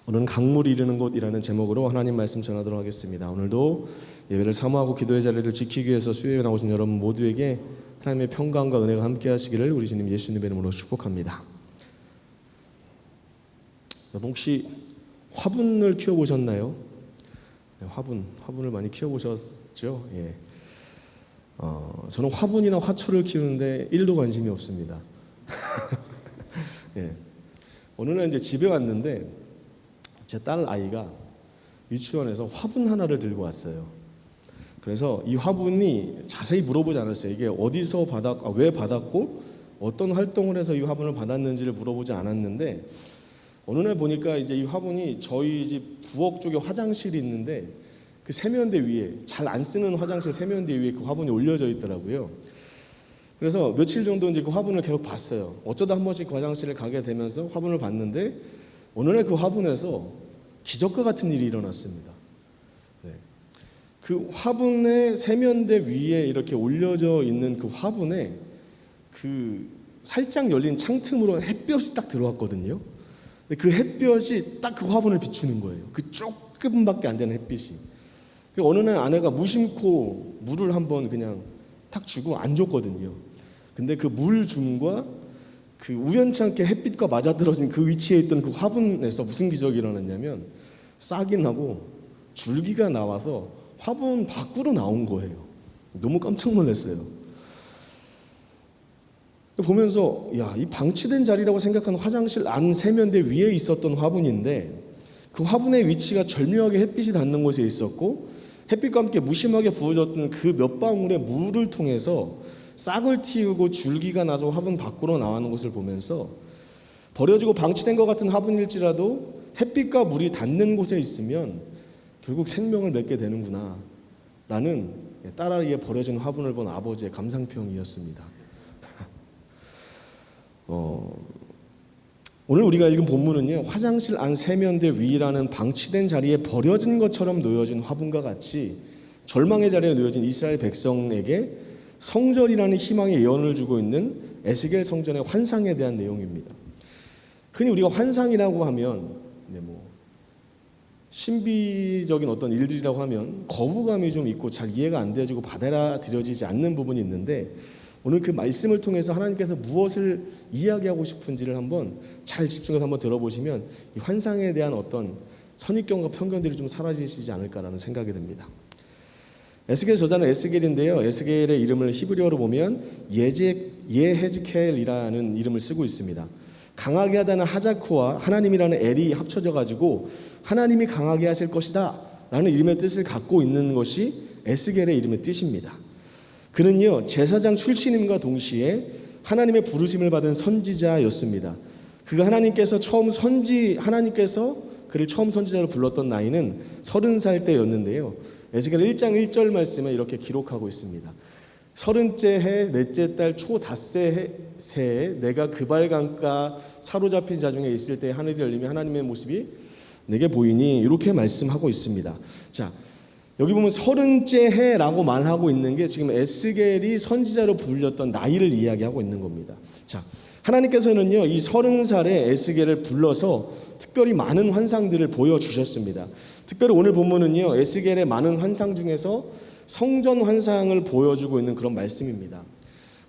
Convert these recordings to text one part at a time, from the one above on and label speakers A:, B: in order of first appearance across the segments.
A: 오늘은 강물이 이르는 곳이라는 제목으로 하나님 말씀 전하도록 하겠습니다. 오늘도 예배를 사모하고 기도의 자리를 지키기 위해서 수요일에 나오신 여러분 모두에게 하나님의 평강과 은혜가 함께 하시기를 우리 주님 예수님의 이름으로 축복합니다. 여러분 혹시 화분을 키워보셨나요? 네, 화분을 많이 키워보셨죠? 예. 저는 화분이나 화초를 키우는데 1도 관심이 없습니다. 예. 어느 날 이제 집에 왔는데 제 딸 아이가 유치원에서 화분 하나를 들고 왔어요. 그래서 이 화분이 자세히 물어보지 않았어요. 이게 어디서 왜 받았고 어떤 활동을 해서 이 화분을 받았는지를 물어보지 않았는데 어느 날 보니까 이제 이 화분이 저희 집 부엌 쪽에 화장실이 있는데 그 세면대 위에 잘 안 쓰는 화장실 세면대 위에 그 화분이 올려져 있더라고요. 그래서 며칠 정도 이제 그 화분을 계속 봤어요. 어쩌다 한 번씩 그 화장실을 가게 되면서 화분을 봤는데 어느 날 그 화분에서 기적과 같은 일이 일어났습니다. 네. 그 화분의 세면대 위에 이렇게 올려져 있는 그 화분에 그 살짝 열린 창틈으로 햇볕이 딱 들어왔거든요. 근데 그 햇볕이 딱 그 화분을 비추는 거예요. 그 조금밖에 안 되는 햇빛이. 그리고 어느 날 아내가 무심코 물을 한번 그냥 탁 주고 안 줬거든요. 근데 그 물 줌과 그 우연찮게 햇빛과 맞아떨어진 그 위치에 있던 그 화분에서 무슨 기적이 일어났냐면 싹이 나고 줄기가 나와서 화분 밖으로 나온 거예요. 너무 깜짝 놀랐어요. 보면서 이 방치된 자리라고 생각하는 화장실 안 세면대 위에 있었던 화분인데 그 화분의 위치가 절묘하게 햇빛이 닿는 곳에 있었고 햇빛과 함께 무심하게 부어졌던 그 몇 방울의 물을 통해서 싹을 틔우고 줄기가 나서 화분 밖으로 나가는 것을 보면서 버려지고 방치된 것 같은 화분일지라도 햇빛과 물이 닿는 곳에 있으면 결국 생명을 맺게 되는구나 라는 딸아이의 버려진 화분을 본 아버지의 감상평이었습니다. 오늘 우리가 읽은 본문은요, 화장실 안 세면대 위라는 방치된 자리에 버려진 것처럼 놓여진 화분과 같이 절망의 자리에 놓여진 이스라엘 백성에게 성전이라는 희망의 예언을 주고 있는 에스겔 성전의 환상에 대한 내용입니다. 흔히 우리가 환상이라고 하면 신비적인 어떤 일들이라고 하면 거부감이 좀 있고 잘 이해가 안 되어지고 받아들여지지 않는 부분이 있는데 오늘 그 말씀을 통해서 하나님께서 무엇을 이야기하고 싶은지를 한번 잘 집중해서 한번 들어보시면 이 환상에 대한 어떤 선입견과 편견들이 좀 사라지시지 않을까라는 생각이 듭니다. 에스겔 저자는 에스겔인데요. 에스겔의 이름을 히브리어로 보면 예헤즈켈이라는 이름을 쓰고 있습니다. 강하게 하다는 하자쿠와 하나님이라는 엘이 합쳐져 가지고 하나님이 강하게 하실 것이다 라는 이름의 뜻을 갖고 있는 것이 에스겔의 이름의 뜻입니다. 그는요 제사장 출신임과 동시에 하나님의 부르심을 받은 선지자였습니다. 그가 하나님께서 그를 처음 선지자로 불렀던 나이는 30살 때였는데요. 에스겔 1장 1절 말씀에 이렇게 기록하고 있습니다. 30째 해 넷째 달 초 닷새 해에 내가 그발강가 사로잡힌 자 중에 있을 때 하늘이 열리며 하나님의 모습이 내게 보이니 이렇게 말씀하고 있습니다. 자, 여기 보면 30째 해라고 말하고 있는 게 지금 에스겔이 선지자로 불렸던 나이를 이야기하고 있는 겁니다. 자, 하나님께서는요 이 30살에 에스겔을 불러서 특별히 많은 환상들을 보여주셨습니다. 특별히 오늘 본문은요 에스겔의 많은 환상 중에서 성전 환상을 보여주고 있는 그런 말씀입니다.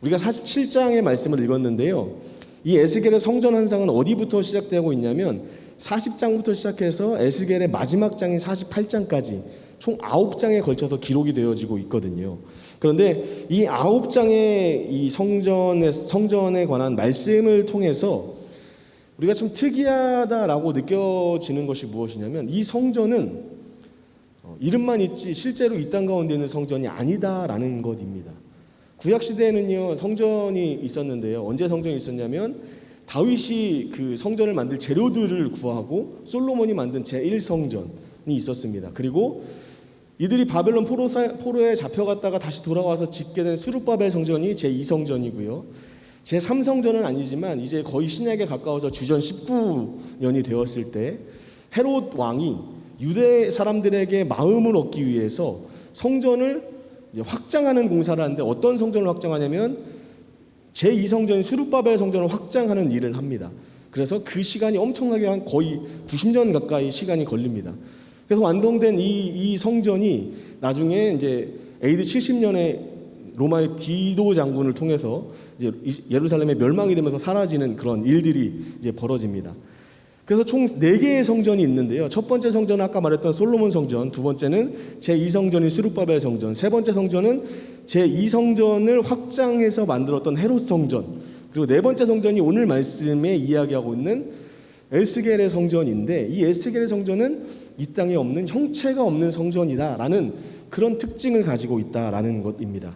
A: 우리가 47장의 말씀을 읽었는데요, 이 에스겔의 성전 환상은 어디부터 시작되고 있냐면 40장부터 시작해서 에스겔의 마지막 장인 48장까지 총 9장에 걸쳐서 기록이 되어지고 있거든요. 그런데 이 9장의 이 성전에 관한 말씀을 통해서 우리가 참 특이하다라고 느껴지는 것이 무엇이냐면 이 성전은 이름만 있지 실제로 이 땅 가운데 있는 성전이 아니다라는 것입니다. 구약시대에는요 성전이 있었는데요. 언제 성전이 있었냐면 다윗이 그 성전을 만들 재료들을 구하고 솔로몬이 만든 제1성전이 있었습니다. 그리고 이들이 바벨론 포로에 잡혀갔다가 다시 돌아와서 짓게 된 스룹바벨 성전이 제2성전이고요. 제3성전은 아니지만 이제 거의 신약에 가까워서 주전 19년이 되었을 때 헤롯 왕이 유대 사람들에게 마음을 얻기 위해서 성전을 확장하는 공사를 하는데 어떤 성전을 확장하냐면 제2성전 스룹바벨 성전을 확장하는 일을 합니다. 그래서 그 시간이 엄청나게 한 거의 90년 가까이 시간이 걸립니다. 그래서 완성된 이 성전이 나중에 이제 AD 70년에 로마의 디도 장군을 통해서 이제 예루살렘의 멸망이 되면서 사라지는 그런 일들이 이제 벌어집니다. 그래서 총 4개의 성전이 있는데요. 첫 번째 성전은 아까 말했던 솔로몬 성전, 두 번째는 제2성전인 스룹바벨 성전, 세 번째 성전은 제2성전을 확장해서 만들었던 헤롯 성전, 그리고 네 번째 성전이 오늘 말씀에 이야기하고 있는 에스겔의 성전인데, 이 에스겔의 성전은 이 땅에 없는 형체가 없는 성전이다라는 그런 특징을 가지고 있다라는 것입니다.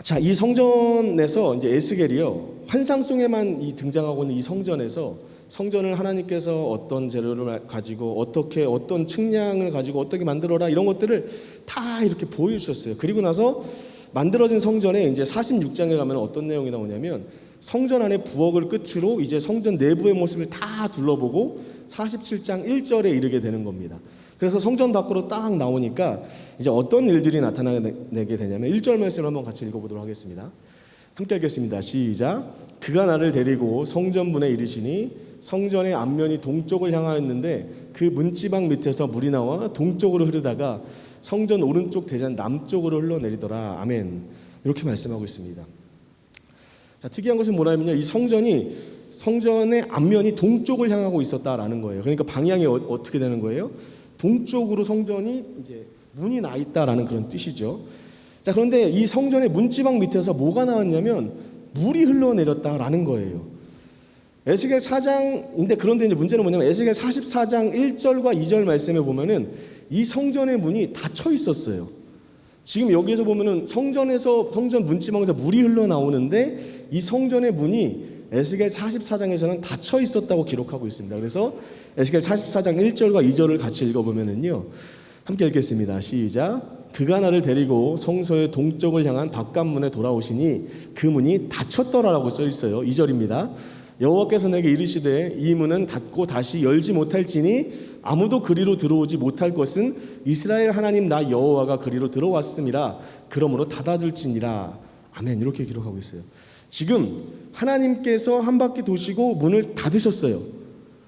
A: 자, 이 성전에서 이제 에스겔이요, 환상 속에만 등장하고 있는 이 성전에서 성전을 하나님께서 어떤 재료를 가지고 어떤 측량을 가지고 어떻게 만들어라 이런 것들을 다 이렇게 보여주셨어요. 그리고 나서 만들어진 성전에 이제 46장에 가면 어떤 내용이 나오냐면, 성전 안에 부엌을 끝으로 이제 성전 내부의 모습을 다 둘러보고 47장 1절에 이르게 되는 겁니다. 그래서 성전 밖으로 딱 나오니까 이제 어떤 일들이 나타나게 되냐면 1절 말씀을 한번 같이 읽어보도록 하겠습니다. 함께 읽겠습니다. 시작. 그가 나를 데리고 성전문에 이르시니 성전의 앞면이 동쪽을 향하였는데 그 문지방 밑에서 물이 나와 동쪽으로 흐르다가 성전 오른쪽 대전 남쪽으로 흘러내리더라. 아멘. 이렇게 말씀하고 있습니다. 자, 특이한 것은 뭐냐면요, 이 성전의 앞면이 동쪽을 향하고 있었다라는 거예요. 그러니까 방향이 어떻게 되는 거예요? 동쪽으로 성전이 이제 문이 나 있다라는 그런 뜻이죠. 자, 그런데 이 성전의 문지방 밑에서 뭐가 나왔냐면 물이 흘러내렸다라는 거예요. 에스겔 4장인데, 그런데 이제 문제는 뭐냐면 에스겔 44장 1절과 2절 말씀에 보면은 이 성전의 문이 닫혀 있었어요. 지금 여기에서 보면은 성전 문지방에서 물이 흘러나오는데 이 성전의 문이 에스겔 44장에서는 닫혀 있었다고 기록하고 있습니다. 그래서 에스겔 44장 1절과 2절을 같이 읽어보면은요, 함께 읽겠습니다. 시작. 그가 나를 데리고 성소의 동쪽을 향한 바깥문에 돌아오시니 그 문이 닫혔더라라고 써 있어요. 2절입니다. 여호와께서 내게 이르시되 이 문은 닫고 다시 열지 못할지니 아무도 그리로 들어오지 못할 것은 이스라엘 하나님 나 여호와가 그리로 들어왔음이라. 그러므로 닫아둘지니라. 아멘. 이렇게 기록하고 있어요. 지금 하나님께서 한 바퀴 도시고 문을 닫으셨어요.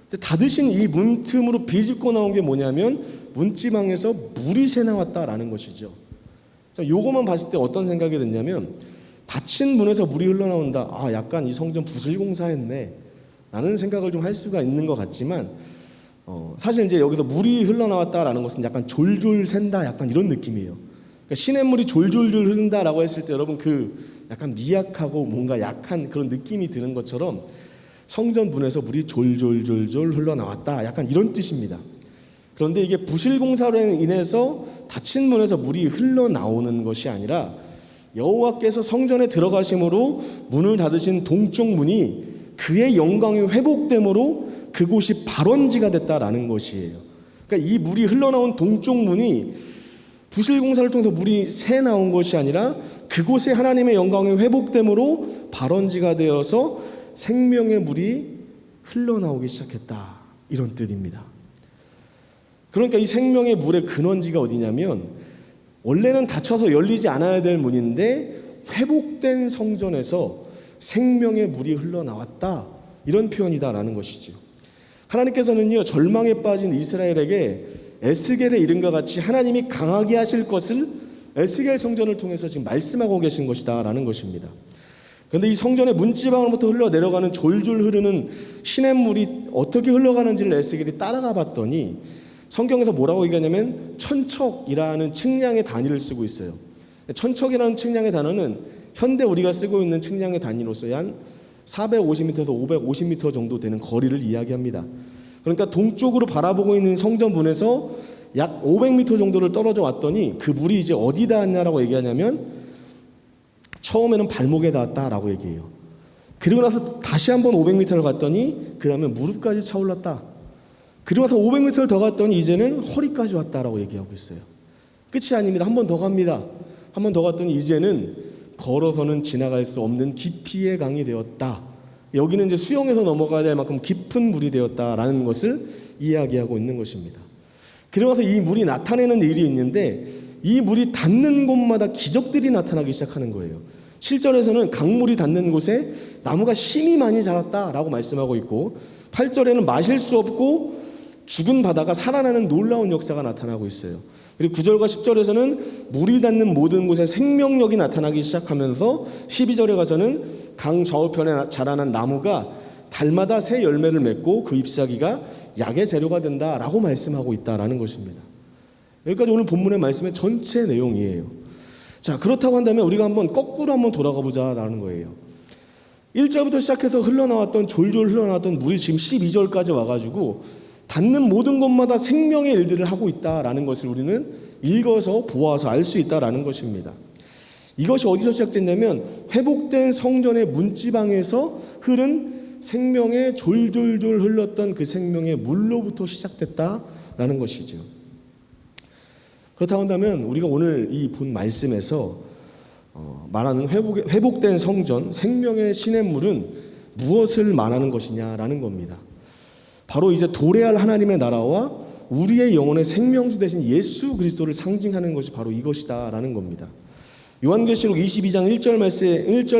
A: 근데 닫으신 이 문틈으로 비집고 나온 게 뭐냐면 문지방에서 물이 새 나왔다라는 것이죠. 요거만 봤을 때 어떤 생각이 드냐면, 닫힌 문에서 물이 흘러나온다. 아, 약간 이 성전 부실공사했네 라는 생각을 좀 할 수가 있는 것 같지만, 사실 이제 여기서 물이 흘러나왔다라는 것은 약간 졸졸 샌다, 약간 이런 느낌이에요. 그러니까 시냇물이 졸졸졸 흐른다라고 했을 때 여러분 그 약간 미약하고 뭔가 약한 그런 느낌이 드는 것처럼 성전 문에서 물이 졸졸졸졸 흘러나왔다, 약간 이런 뜻입니다. 그런데 이게 부실공사로 인해서 닫힌 문에서 물이 흘러나오는 것이 아니라 여호와께서 성전에 들어가심으로 문을 닫으신 동쪽 문이 그의 영광이 회복됨으로 그곳이 발원지가 됐다라는 것이에요. 그러니까 이 물이 흘러나온 동쪽 문이 부실공사를 통해서 물이 새 나온 것이 아니라 그곳에 하나님의 영광이 회복됨으로 발원지가 되어서 생명의 물이 흘러나오기 시작했다, 이런 뜻입니다. 그러니까 이 생명의 물의 근원지가 어디냐면, 원래는 닫혀서 열리지 않아야 될 문인데 회복된 성전에서 생명의 물이 흘러나왔다, 이런 표현이다라는 것이죠. 하나님께서는요, 절망에 빠진 이스라엘에게 에스겔의 이름과 같이 하나님이 강하게 하실 것을 에스겔 성전을 통해서 지금 말씀하고 계신 것이다라는 것입니다. 그런데 이 성전의 문지방으로부터 흘러내려가는 졸졸 흐르는 시냇물이 어떻게 흘러가는지를 에스겔이 따라가 봤더니 성경에서 뭐라고 얘기하냐면 천척이라는 측량의 단위를 쓰고 있어요. 천척이라는 측량의 단어는 현대 우리가 쓰고 있는 측량의 단위로서의 한 450m에서 550m 정도 되는 거리를 이야기합니다. 그러니까 동쪽으로 바라보고 있는 성전문에서 약 500m 정도를 떨어져 왔더니 그 물이 이제 어디 닿았냐라고 얘기하냐면 처음에는 발목에 닿았다라고 얘기해요. 그리고 나서 다시 한번 500m를 갔더니 그 다음에 무릎까지 차올랐다. 그리고 나서 500m를 더 갔더니 이제는 허리까지 왔다라고 얘기하고 있어요. 끝이 아닙니다. 한 번 더 갑니다. 한 번 더 갔더니 이제는 걸어서는 지나갈 수 없는 깊이의 강이 되었다. 여기는 이제 수영해서 넘어가야 될 만큼 깊은 물이 되었다라는 것을 이야기하고 있는 것입니다. 그리고 나서 이 물이 나타내는 일이 있는데, 이 물이 닿는 곳마다 기적들이 나타나기 시작하는 거예요. 7절에서는 강물이 닿는 곳에 나무가 심히 많이 자랐다라고 말씀하고 있고, 8절에는 마실 수 없고 죽은 바다가 살아나는 놀라운 역사가 나타나고 있어요. 그리고 9절과 10절에서는 물이 닿는 모든 곳에 생명력이 나타나기 시작하면서 12절에 가서는 강 좌우편에 자라난 나무가 달마다 새 열매를 맺고 그 잎사귀가 약의 재료가 된다라고 말씀하고 있다라는 것입니다. 여기까지 오늘 본문의 말씀의 전체 내용이에요. 자, 그렇다고 한다면 우리가 한번 거꾸로 한번 돌아가 보자라는 거예요. 1절부터 시작해서 흘러나왔던 졸졸 흘러나왔던 물이 지금 12절까지 와가지고 닿는 모든 곳마다 생명의 일들을 하고 있다라는 것을 우리는 읽어서 보아서 알 수 있다라는 것입니다. 이것이 어디서 시작됐냐면 회복된 성전의 문지방에서 흐른 생명의 졸졸졸 흘렀던 그 생명의 물로부터 시작됐다라는 것이죠. 그렇다고 한다면 우리가 오늘 이 본 말씀에서 말하는 회복된 성전, 생명의 시냇물은 무엇을 말하는 것이냐라는 겁니다. 바로 이제 도래할 하나님의 나라와 우리의 영혼의 생명수 되신 예수 그리스도를 상징하는 것이 바로 이것이다라는 겁니다. 요한계시록 22장 1절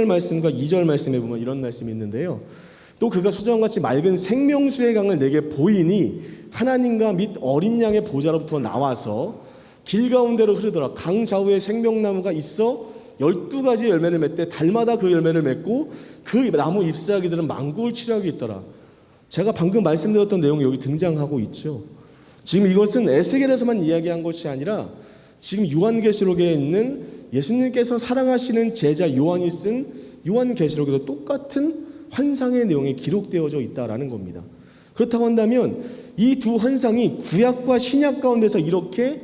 A: 말씀과 2절 말씀에 보면 이런 말씀이 있는데요. 또 그가 수정같이 맑은 생명수의 강을 내게 보이니 하나님과 및 어린 양의 보좌로부터 나와서 길 가운데로 흐르더라. 강 좌우에 생명나무가 있어 12가지의 열매를 맺되 달마다 그 열매를 맺고 그 나무 잎사귀들은 만국을 치료하고 있더라. 제가 방금 말씀드렸던 내용이 여기 등장하고 있죠. 지금 이것은 에스겔에서만 이야기한 것이 아니라 지금 요한계시록에 있는 예수님께서 사랑하시는 제자 요한이 쓴 요한계시록에도 똑같은 환상의 내용이 기록되어져 있다라는 겁니다. 그렇다고 한다면 이 두 환상이 구약과 신약 가운데서 이렇게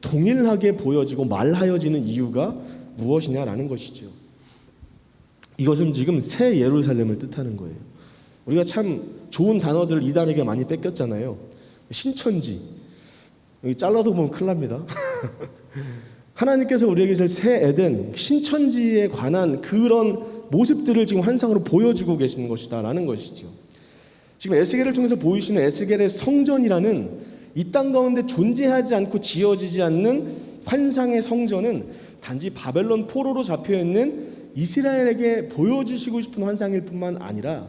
A: 동일하게 보여지고 말하여지는 이유가 무엇이냐라는 것이죠. 이것은 지금 새 예루살렘을 뜻하는 거예요. 우리가 참 좋은 단어들을 이단에게 많이 뺏겼잖아요. 신천지, 여기 잘라도 보면 큰일 납니다. 하나님께서 우리에게 줄 새 에덴, 신천지에 관한 그런 모습들을 지금 환상으로 보여주고 계시는 것이다 라는 것이죠. 지금 에스겔을 통해서 보이시는 에스겔의 성전이라는 이 땅 가운데 존재하지 않고 지어지지 않는 환상의 성전은 단지 바벨론 포로로 잡혀있는 이스라엘에게 보여주시고 싶은 환상일 뿐만 아니라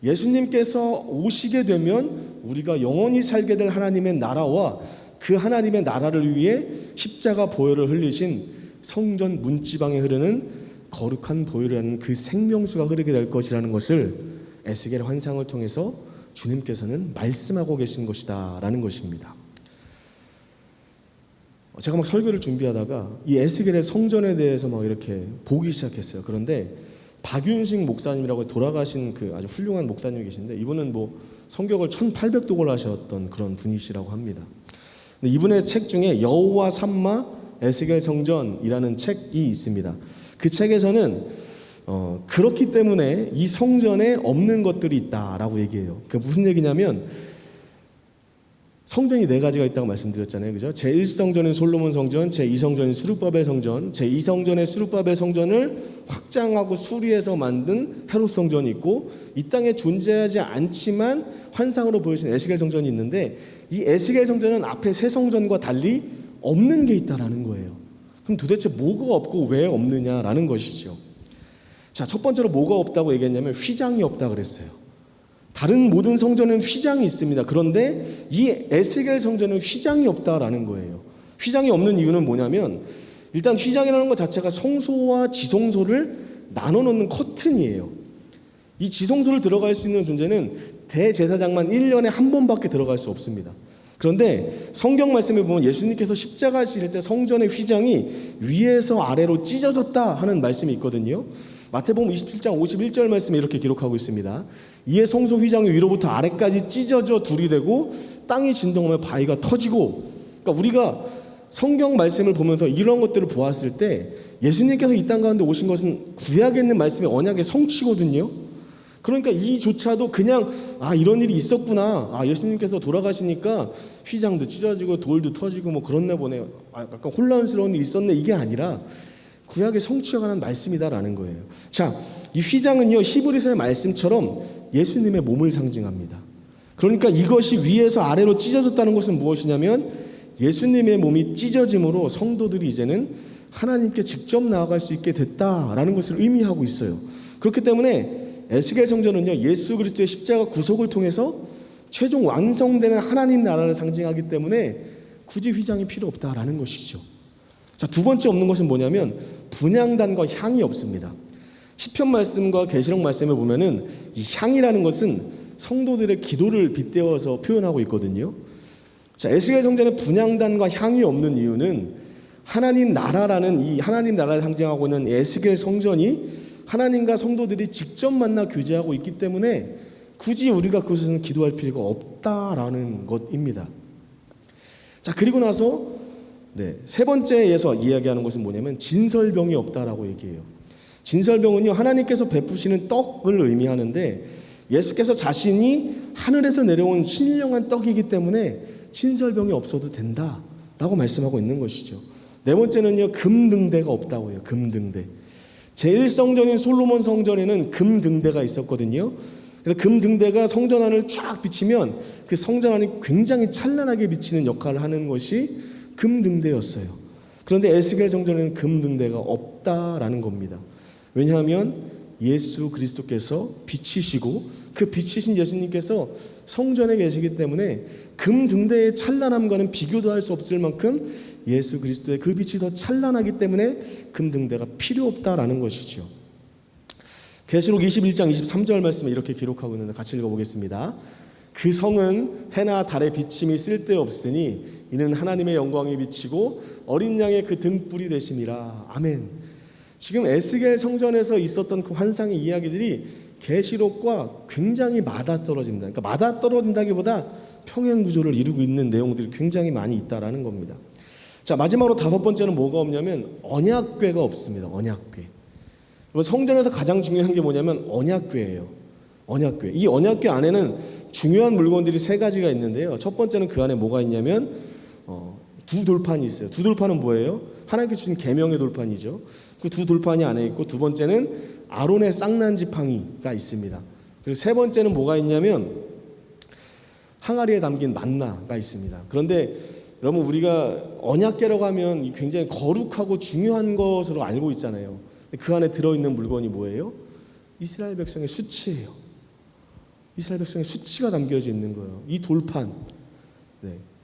A: 예수님께서 오시게 되면 우리가 영원히 살게 될 하나님의 나라와 그 하나님의 나라를 위해 십자가 보혈을 흘리신 성전 문지방에 흐르는 거룩한 보혈이라는 그 생명수가 흐르게 될 것이라는 것을 에스겔 환상을 통해서 주님께서는 말씀하고 계신 것이다 라는 것입니다. 제가 막 설교를 준비하다가 이 에스겔의 성전에 대해서 막 이렇게 보기 시작했어요. 그런데 박윤식 목사님이라고 돌아가신 그 아주 훌륭한 목사님이 계신데 이분은 뭐 성경을 1800독을 하셨던 그런 분이시라고 합니다. 근데 이분의 책 중에 여호와 삼마 에스겔 성전이라는 책이 있습니다. 그 책에서는 그렇기 때문에 이 성전에 없는 것들이 있다라고 얘기해요. 그게 무슨 얘기냐면 성전이 4가지가 있다고 말씀드렸잖아요. 그죠? 제1성전은 솔로몬 성전, 제2성전은 스룹바벨 성전, 제2성전의 스룹바벨 성전을 확장하고 수리해서 만든 헤롯 성전이 있고 이 땅에 존재하지 않지만 환상으로 보여진 에스겔 성전이 있는데 이 에스겔 성전은 앞에 새 성전과 달리 없는 게 있다라는 거예요. 그럼 도대체 뭐가 없고 왜 없느냐라는 것이죠. 자, 첫 번째로 뭐가 없다고 얘기했냐면 휘장이 없다 그랬어요. 다른 모든 성전은 휘장이 있습니다. 그런데 이 에스겔 성전은 휘장이 없다라는 거예요. 휘장이 없는 이유는 뭐냐면 일단 휘장이라는 것 자체가 성소와 지성소를 나눠놓는 커튼이에요. 이 지성소를 들어갈 수 있는 존재는 대제사장만 1년에 한 번밖에 들어갈 수 없습니다. 그런데 성경 말씀에 보면 예수님께서 십자가 지실 때 성전의 휘장이 위에서 아래로 찢어졌다 하는 말씀이 있거든요. 마태복음 27장 51절 말씀에 이렇게 기록하고 있습니다. 이에 성소 휘장이 위로부터 아래까지 찢어져 둘이 되고 땅이 진동하며 바위가 터지고, 그러니까 우리가 성경 말씀을 보면서 이런 것들을 보았을 때 예수님께서 이 땅 가운데 오신 것은 구약에 있는 말씀의 언약의 성취거든요. 그러니까 이조차도 그냥 이런 일이 있었구나, 예수님께서 돌아가시니까 휘장도 찢어지고 돌도 터지고 뭐 그렇네 보네, 약간 혼란스러운 일이 있었네, 이게 아니라 구약의 성취에 관한 말씀이다라는 거예요. 자, 이 휘장은요 히브리서의 말씀처럼 예수님의 몸을 상징합니다. 그러니까 이것이 위에서 아래로 찢어졌다는 것은 무엇이냐면 예수님의 몸이 찢어짐으로 성도들이 이제는 하나님께 직접 나아갈 수 있게 됐다라는 것을 의미하고 있어요. 그렇기 때문에 에스겔 성전은요, 예수 그리스도의 십자가 구속을 통해서 최종 완성되는 하나님 나라를 상징하기 때문에 굳이 휘장이 필요 없다라는 것이죠. 자, 두 번째 없는 것은 뭐냐면 분향단과 향이 없습니다. 시편 말씀과 계시록 말씀을 보면은 이 향이라는 것은 성도들의 기도를 빗대어서 표현하고 있거든요. 자, 에스겔 성전에 분향단과 향이 없는 이유는 하나님 나라라는 이 하나님 나라를 상징하고 있는 에스겔 성전이 하나님과 성도들이 직접 만나 교제하고 있기 때문에 굳이 우리가 그곳에서는 기도할 필요가 없다라는 것입니다. 자, 그리고 나서 세 번째에서 이야기하는 것은 뭐냐면 진설병이 없다라고 얘기해요. 진설병은요, 하나님께서 베푸시는 떡을 의미하는데 예수께서 자신이 하늘에서 내려온 신령한 떡이기 때문에 진설병이 없어도 된다라고 말씀하고 있는 것이죠. 네 번째는요, 금등대가 없다고 해요. 금등대. 제1성전인 솔로몬 성전에는 금등대가 있었거든요. 그래서 금등대가 성전 안을 쫙 비치면 그 성전 안이 굉장히 찬란하게 비치는 역할을 하는 것이 금등대였어요. 그런데 에스겔 성전에는 금등대가 없다라는 겁니다. 왜냐하면 예수 그리스도께서 빛이시고 그 빛이신 예수님께서 성전에 계시기 때문에 금등대의 찬란함과는 비교도 할 수 없을 만큼 예수 그리스도의 그 빛이 더 찬란하기 때문에 금등대가 필요 없다라는 것이죠. 계시록 21장 23절 말씀에 이렇게 기록하고 있는데 같이 읽어보겠습니다. 그 성은 해나 달의 비침이 쓸데없으니 이는 하나님의 영광이 비치고 어린 양의 그 등불이 되심이라. 아멘. 지금 에스겔 성전에서 있었던 그 환상의 이야기들이 계시록과 굉장히 맞아떨어집니다. 그러니까 맞아떨어진다기보다 평행 구조를 이루고 있는 내용들이 굉장히 많이 있다라는 겁니다. 자, 마지막으로 다섯 번째는 뭐가 없냐면 언약궤가 없습니다. 언약궤. 성전에서 가장 중요한 게 뭐냐면 언약궤예요. 언약궤. 이 언약궤 안에는 중요한 물건들이 세 가지가 있는데요. 첫 번째는 그 안에 뭐가 있냐면 두 돌판이 있어요. 두 돌판은 뭐예요? 하나님께서 주신 계명의 돌판이죠. 그 두 돌판이 안에 있고, 두 번째는 아론의 쌍난 지팡이가 있습니다. 그리고 세 번째는 뭐가 있냐면 항아리에 담긴 만나가 있습니다. 그런데 여러분, 우리가 언약궤라고 하면 굉장히 거룩하고 중요한 것으로 알고 있잖아요. 그 안에 들어있는 물건이 뭐예요? 이스라엘 백성의 수치예요. 이스라엘 백성의 수치가 담겨져 있는 거예요. 이 돌판.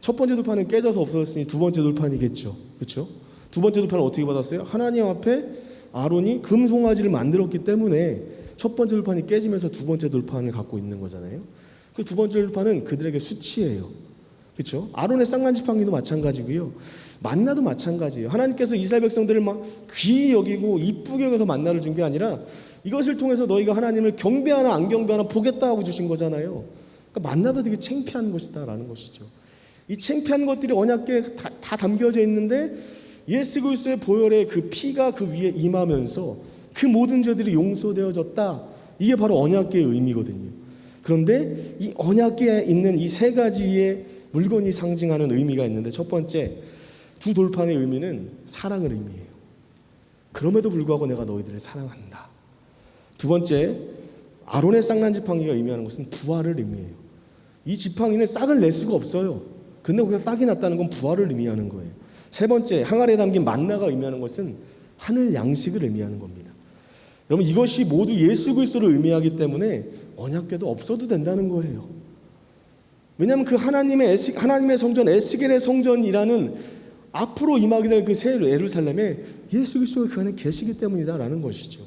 A: 첫 번째 돌판은 깨져서 없어졌으니 두 번째 돌판이겠죠. 그렇죠? 두 번째 돌판은 어떻게 받았어요? 하나님 앞에 아론이 금송아지를 만들었기 때문에 첫 번째 돌판이 깨지면서 두 번째 돌판을 갖고 있는 거잖아요. 그 두 번째 돌판은 그들에게 수치예요. 그렇죠? 아론의 쌍난지팡이도 마찬가지고요. 만나도 마찬가지예요. 하나님께서 이스라엘 백성들을 막 귀히 여기고 이쁘게 여겨서 만나를 준 게 아니라 이것을 통해서 너희가 하나님을 경배하나 안 경배하나 보겠다 하고 주신 거잖아요. 그러니까 만나도 되게 창피한 것이다라는 것이죠. 이 창피한 것들이 언약궤에 다 담겨져 있는데 예수 그리스도의 보혈의 그 피가 그 위에 임하면서 그 모든 죄들이 용서되어졌다. 이게 바로 언약궤의 의미거든요. 그런데 이 언약궤에 있는 이 세 가지의 물건이 상징하는 의미가 있는데, 첫 번째, 두 돌판의 의미는 사랑을 의미해요. 그럼에도 불구하고 내가 너희들을 사랑한다. 두 번째, 아론의 쌍난 지팡이가 의미하는 것은 부활을 의미해요. 이 지팡이는 싹을 낼 수가 없어요. 근데 거기서 싹이 났다는 건 부활을 의미하는 거예요. 세 번째, 항아리에 담긴 만나가 의미하는 것은 하늘 양식을 의미하는 겁니다. 여러분, 이것이 모두 예수 그리스도를 의미하기 때문에 언약궤도 없어도 된다는 거예요. 왜냐하면 그 하나님의 성전, 에스겔의 성전이라는 앞으로 임하게 될 그 새 예루살렘에 예수 그리스도가 그 안에 계시기 때문이다라는 것이죠.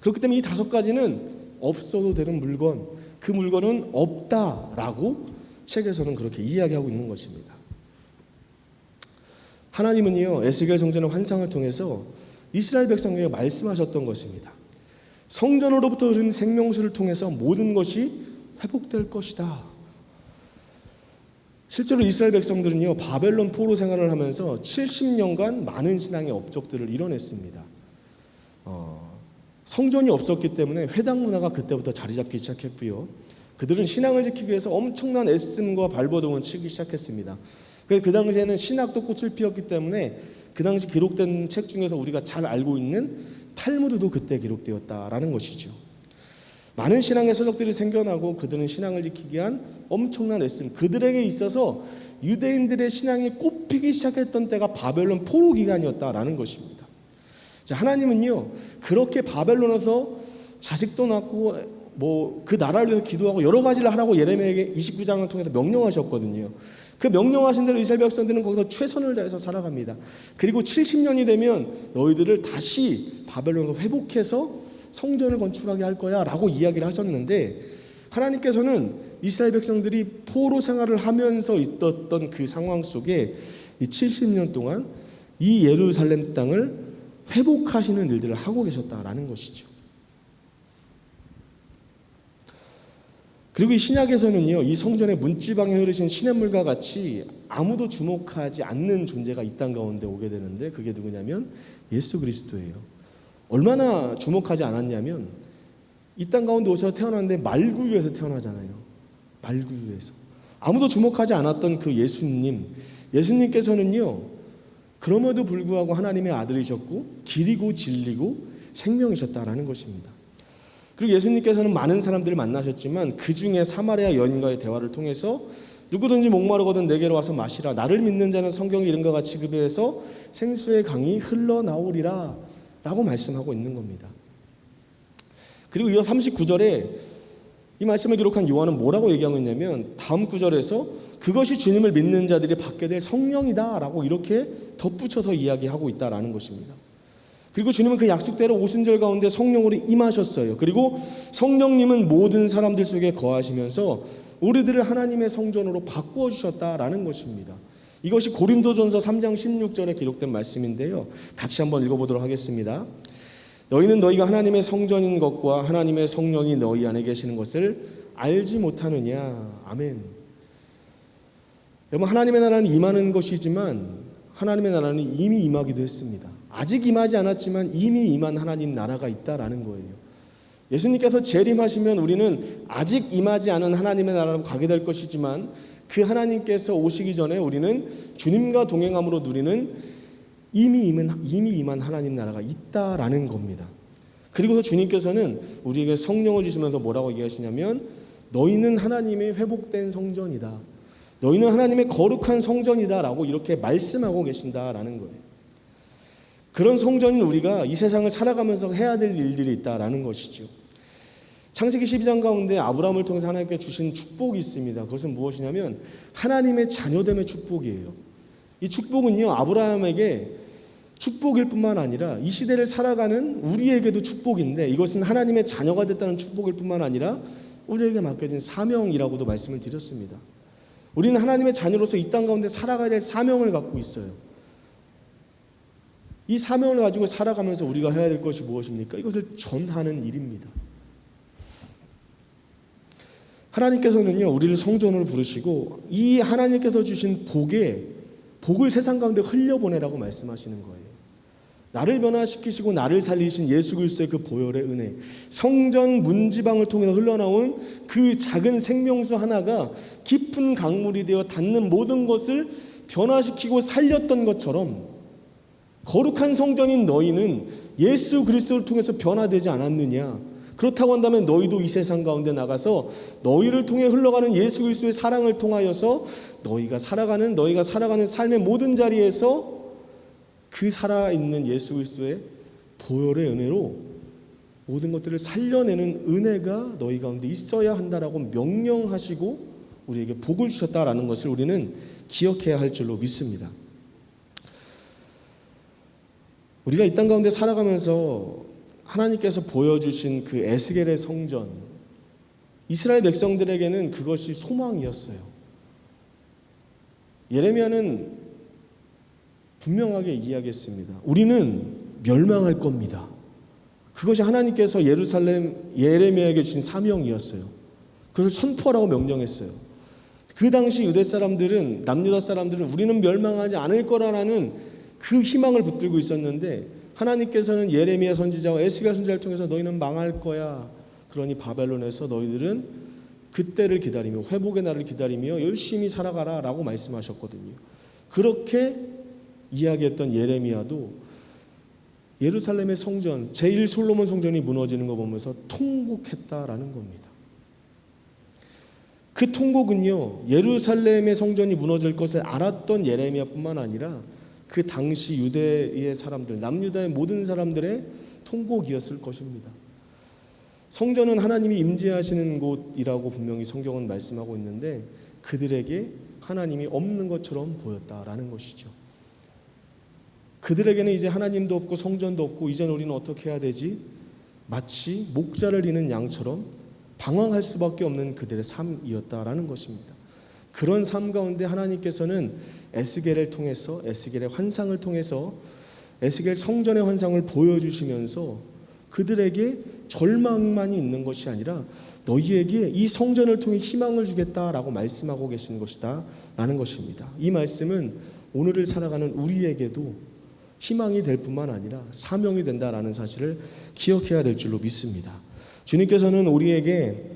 A: 그렇기 때문에 이 다섯 가지는 없어도 되는 물건, 그 물건은 없다라고 책에서는 그렇게 이야기하고 있는 것입니다. 하나님은요, 에스겔 성전의 환상을 통해서 이스라엘 백성에게 말씀하셨던 것입니다. 성전으로부터 흐르는 생명수를 통해서 모든 것이 회복될 것이다. 실제로 이스라엘 백성들은요, 바벨론 포로 생활을 하면서 70년간 많은 신앙의 업적들을 이뤄냈습니다. 성전이 없었기 때문에 회당 문화가 그때부터 자리 잡기 시작했고요. 그들은 신앙을 지키기 위해서 엄청난 애씀과 발버둥을 치기 시작했습니다. 그 당시에는 신학도 꽃을 피웠기 때문에 그 당시 기록된 책 중에서 우리가 잘 알고 있는 탈무드도 그때 기록되었다라는 것이죠. 많은 신앙의 서적들이 생겨나고 그들은 신앙을 지키기 위한 엄청난 애씀, 그들에게 있어서 유대인들의 신앙이 꽃피기 시작했던 때가 바벨론 포로 기간이었다라는 것입니다. 자, 하나님은요, 그렇게 바벨론에서 자식도 낳고 그 나라를 위해서 기도하고 여러 가지를 하라고 예레미야에게 29장을 통해서 명령하셨거든요. 그 명령하신 대로 이스라엘 백성들은 거기서 최선을 다해서 살아갑니다. 그리고 70년이 되면 너희들을 다시 바벨론으로 회복해서 성전을 건축하게 할 거야 라고 이야기를 하셨는데, 하나님께서는 이스라엘 백성들이 포로 생활을 하면서 있었던 그 상황 속에 이 70년 동안 이 예루살렘 땅을 회복하시는 일들을 하고 계셨다라는 것이죠. 그리고 이 신약에서는요, 이 성전의 문지방에 흐르신 시냇물과 같이 아무도 주목하지 않는 존재가 이 땅 가운데 오게 되는데, 그게 누구냐면 예수 그리스도예요. 얼마나 주목하지 않았냐면, 이 땅 가운데 오셔서 태어났는데 말구유에서 태어나잖아요. 말구유에서. 아무도 주목하지 않았던 그 예수님께서는요, 그럼에도 불구하고 하나님의 아들이셨고 길이고 진리고 생명이셨다라는 것입니다. 그리고 예수님께서는 많은 사람들을 만나셨지만 그 중에 사마리아 여인과의 대화를 통해서 누구든지 목마르거든 내게로 와서 마시라. 나를 믿는 자는 성경의 이름과 같이 그 배에서 생수의 강이 흘러나오리라 라고 말씀하고 있는 겁니다. 그리고 이어 39절에 이 말씀을 기록한 요한은 뭐라고 얘기하고 있냐면, 다음 구절에서 그것이 주님을 믿는 자들이 받게 될 성령이다 라고 이렇게 덧붙여서 이야기하고 있다라는 것입니다. 그리고 주님은 그 약속대로 오순절 가운데 성령으로 임하셨어요. 그리고 성령님은 모든 사람들 속에 거하시면서 우리들을 하나님의 성전으로 바꾸어 주셨다라는 것입니다. 이것이 고린도전서 3장 16절에 기록된 말씀인데요, 같이 한번 읽어보도록 하겠습니다. 너희는 너희가 하나님의 성전인 것과 하나님의 성령이 너희 안에 계시는 것을 알지 못하느냐. 아멘. 여러분, 하나님의 나라는 임하는 것이지만 하나님의 나라는 이미 임하기도 했습니다. 아직 임하지 않았지만 이미 임한 하나님 나라가 있다라는 거예요. 예수님께서 재림하시면 우리는 아직 임하지 않은 하나님의 나라로 가게 될 것이지만, 그 하나님께서 오시기 전에 우리는 주님과 동행함으로 누리는 이미 임한 하나님 나라가 있다라는 겁니다. 그리고서 주님께서는 우리에게 성령을 주시면서 뭐라고 얘기하시냐면, 너희는 하나님의 회복된 성전이다, 너희는 하나님의 거룩한 성전이다 라고 이렇게 말씀하고 계신다라는 거예요. 그런 성전인 우리가 이 세상을 살아가면서 해야 될 일들이 있다라는 것이죠. 창세기 12장 가운데 아브라함을 통해서 하나님께 주신 축복이 있습니다. 그것은 무엇이냐면 하나님의 자녀됨의 축복이에요. 이 축복은요, 아브라함에게 축복일 뿐만 아니라 이 시대를 살아가는 우리에게도 축복인데, 이것은 하나님의 자녀가 됐다는 축복일 뿐만 아니라 우리에게 맡겨진 사명이라고도 말씀을 드렸습니다. 우리는 하나님의 자녀로서 이 땅 가운데 살아가야 될 사명을 갖고 있어요. 이 사명을 가지고 살아가면서 우리가 해야 될 것이 무엇입니까? 이것을 전하는 일입니다. 하나님께서는요, 우리를 성전으로 부르시고 이 하나님께서 주신 복을 세상 가운데 흘려보내라고 말씀하시는 거예요. 나를 변화시키시고 나를 살리신 예수 그리스도의 그 보혈의 은혜, 성전 문지방을 통해서 흘러나온 그 작은 생명수 하나가 깊은 강물이 되어 닿는 모든 것을 변화시키고 살렸던 것처럼, 거룩한 성전인 너희는 예수 그리스도를 통해서 변화되지 않았느냐? 그렇다고 한다면 너희도 이 세상 가운데 나가서 너희를 통해 흘러가는 예수 그리스도의 사랑을 통하여서 너희가 살아가는 삶의 모든 자리에서 그 살아있는 예수 그리스도의 보혈의 은혜로 모든 것들을 살려내는 은혜가 너희 가운데 있어야 한다라고 명령하시고 우리에게 복을 주셨다라는 것을 우리는 기억해야 할 줄로 믿습니다. 우리가 이 땅 가운데 살아가면서 하나님께서 보여주신 그 에스겔의 성전, 이스라엘 백성들에게는 그것이 소망이었어요. 예레미야는 분명하게 이야기했습니다. 우리는 멸망할 겁니다. 그것이 하나님께서 예레미야에게 주신 사명이었어요. 그걸 선포하라고 명령했어요. 그 당시 유대 사람들은, 남유다 사람들은 우리는 멸망하지 않을 거라는 그 희망을 붙들고 있었는데, 하나님께서는 예레미야 선지자와 에스겔 선지자를 통해서 너희는 망할 거야. 그러니 바벨론에서 너희들은 그때를 기다리며 회복의 날을 기다리며 열심히 살아가라 라고 말씀하셨거든요. 그렇게 이야기했던 예레미야도 예루살렘의 성전, 제1솔로몬 성전이 무너지는 거 보면서 통곡했다라는 겁니다. 그 통곡은요, 예루살렘의 성전이 무너질 것을 알았던 예레미야뿐만 아니라 그 당시 유대의 사람들, 남유다의 모든 사람들의 통곡이었을 것입니다. 성전은 하나님이 임재하시는 곳이라고 분명히 성경은 말씀하고 있는데 그들에게 하나님이 없는 것처럼 보였다라는 것이죠. 그들에게는 이제 하나님도 없고 성전도 없고 이제 우리는 어떻게 해야 되지? 마치 목자를 잃은 양처럼 방황할 수밖에 없는 그들의 삶이었다라는 것입니다. 그런 삶 가운데 하나님께서는 에스겔을 통해서, 에스겔의 환상을 통해서 에스겔 성전의 환상을 보여주시면서 그들에게 절망만이 있는 것이 아니라 너희에게 이 성전을 통해 희망을 주겠다라고 말씀하고 계신 것이다 라는 것입니다. 이 말씀은 오늘을 살아가는 우리에게도 희망이 될 뿐만 아니라 사명이 된다라는 사실을 기억해야 될 줄로 믿습니다. 주님께서는 우리에게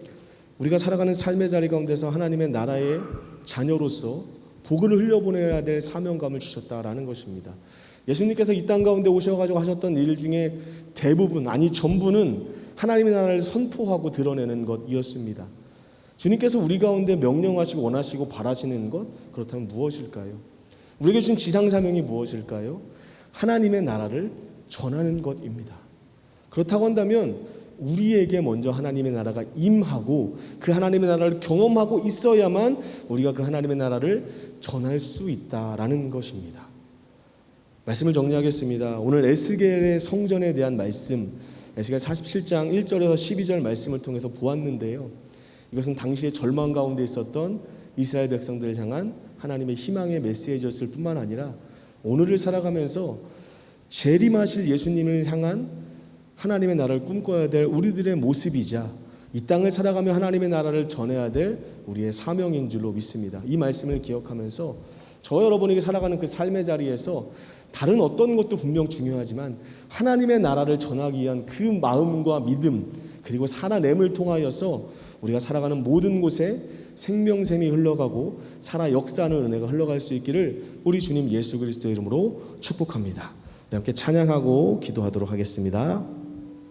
A: 우리가 살아가는 삶의 자리 가운데서 하나님의 나라의 자녀로서 복을 흘려보내야 될 사명감을 주셨다라는 것입니다. 예수님께서 이 땅 가운데 오셔가지고 하셨던 일 중에 대부분, 아니 전부는 하나님의 나라를 선포하고 드러내는 것이었습니다. 주님께서 우리 가운데 명령하시고 원하시고 바라시는 것, 그렇다면 무엇일까요? 우리에게 주신 지상사명이 무엇일까요? 하나님의 나라를 전하는 것입니다. 그렇다고 한다면 우리에게 먼저 하나님의 나라가 임하고 그 하나님의 나라를 경험하고 있어야만 우리가 그 하나님의 나라를 전할 수 있다라는 것입니다. 말씀을 정리하겠습니다. 오늘 에스겔의 성전에 대한 말씀, 에스겔 47장 1절에서 12절 말씀을 통해서 보았는데요. 이것은 당시의 절망 가운데 있었던 이스라엘 백성들을 향한 하나님의 희망의 메시지였을 뿐만 아니라 오늘을 살아가면서 재림하실 예수님을 향한 하나님의 나라를 꿈꿔야 될 우리들의 모습이자 이 땅을 살아가며 하나님의 나라를 전해야 될 우리의 사명인 줄로 믿습니다. 이 말씀을 기억하면서 저 여러분에게 살아가는 그 삶의 자리에서 다른 어떤 것도 분명 중요하지만 하나님의 나라를 전하기 위한 그 마음과 믿음 그리고 살아냄을 통하여서 우리가 살아가는 모든 곳에 생명샘이 흘러가고 살아 역사하는 은혜가 흘러갈 수 있기를 우리 주님 예수 그리스도의 이름으로 축복합니다. 함께 찬양하고 기도하도록 하겠습니다.